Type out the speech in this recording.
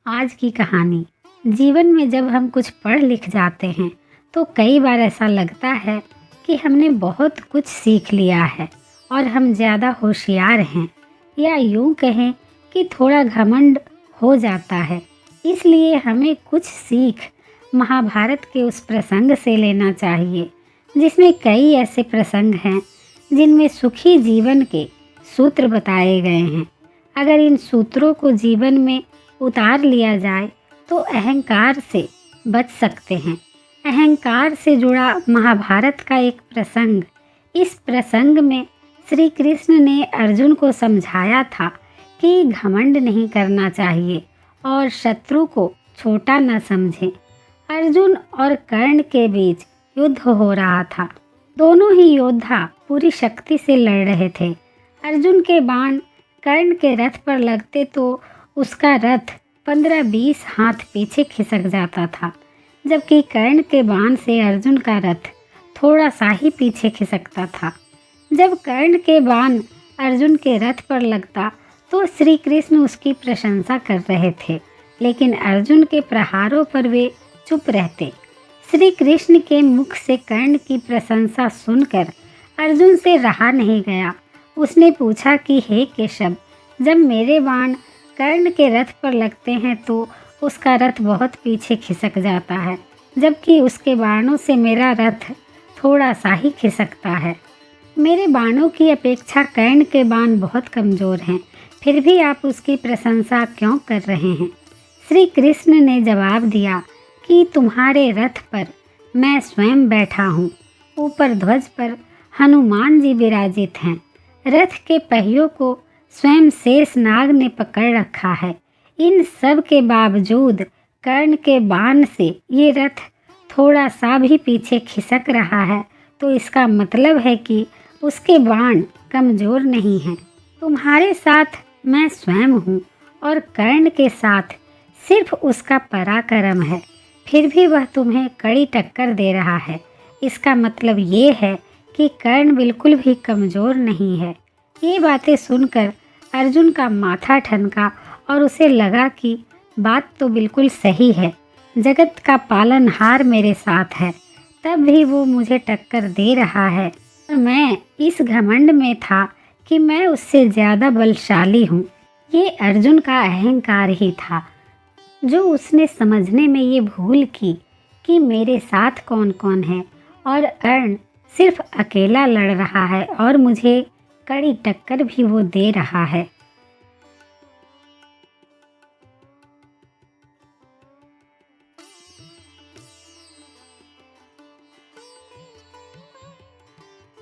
आज की कहानी। जीवन में जब हम कुछ पढ़ लिख जाते हैं तो कई बार ऐसा लगता है कि हमने बहुत कुछ सीख लिया है और हम ज़्यादा होशियार हैं, या यूँ कहें कि थोड़ा घमंड हो जाता है। इसलिए हमें कुछ सीख महाभारत के उस प्रसंग से लेना चाहिए जिसमें कई ऐसे प्रसंग हैं जिनमें सुखी जीवन के सूत्र बताए गए हैं। अगर इन सूत्रों को जीवन में उतार लिया जाए तो अहंकार से बच सकते हैं। अहंकार से जुड़ा महाभारत का एक प्रसंग। इस प्रसंग में श्री कृष्ण ने अर्जुन को समझाया था कि घमंड नहीं करना चाहिए और शत्रु को छोटा न समझे। अर्जुन और कर्ण के बीच युद्ध हो रहा था। दोनों ही योद्धा पूरी शक्ति से लड़ रहे थे। अर्जुन के बाण कर्ण के रथ पर लगते तो उसका रथ 15-20 हाथ पीछे खिसक जाता था, जबकि कर्ण के बाण से अर्जुन का रथ थोड़ा सा ही पीछे खिसकता था। जब कर्ण के बाण अर्जुन के रथ पर लगता तो श्री कृष्ण उसकी प्रशंसा कर रहे थे, लेकिन अर्जुन के प्रहारों पर वे चुप रहते। श्री कृष्ण के मुख से कर्ण की प्रशंसा सुनकर अर्जुन से रहा नहीं गया। उसने पूछा कि हे केशव, जब मेरे बाण कर्ण के रथ पर लगते हैं तो उसका रथ बहुत पीछे खिसक जाता है, जबकि उसके बाणों से मेरा रथ थोड़ा सा ही खिसकता है। मेरे बाणों की अपेक्षा कर्ण के बाण बहुत कमज़ोर हैं, फिर भी आप उसकी प्रशंसा क्यों कर रहे हैं? श्री कृष्ण ने जवाब दिया कि तुम्हारे रथ पर मैं स्वयं बैठा हूँ। ऊपर ध्वज पर हनुमान जी विराजित हैं। रथ के पहियों को स्वयं शेषनाग ने पकड़ रखा है। इन सब के बावजूद कर्ण के बाण से ये रथ थोड़ा सा भी पीछे खिसक रहा है, तो इसका मतलब है कि उसके बाण कमज़ोर नहीं हैं। तुम्हारे साथ मैं स्वयं हूँ और कर्ण के साथ सिर्फ उसका पराक्रम है, फिर भी वह तुम्हें कड़ी टक्कर दे रहा है। इसका मतलब ये है कि कर्ण बिल्कुल भी कमज़ोर नहीं है। ये बातें सुनकर अर्जुन का माथा ठनका और उसे लगा कि बात तो बिल्कुल सही है। जगत का पालनहार मेरे साथ है, तब भी वो मुझे टक्कर दे रहा है और मैं इस घमंड में था कि मैं उससे ज़्यादा बलशाली हूँ। ये अर्जुन का अहंकार ही था जो उसने समझने में ये भूल की कि मेरे साथ कौन कौन है और कर्ण सिर्फ अकेला लड़ रहा है और मुझे कड़ी टक्कर भी वो दे रहा है।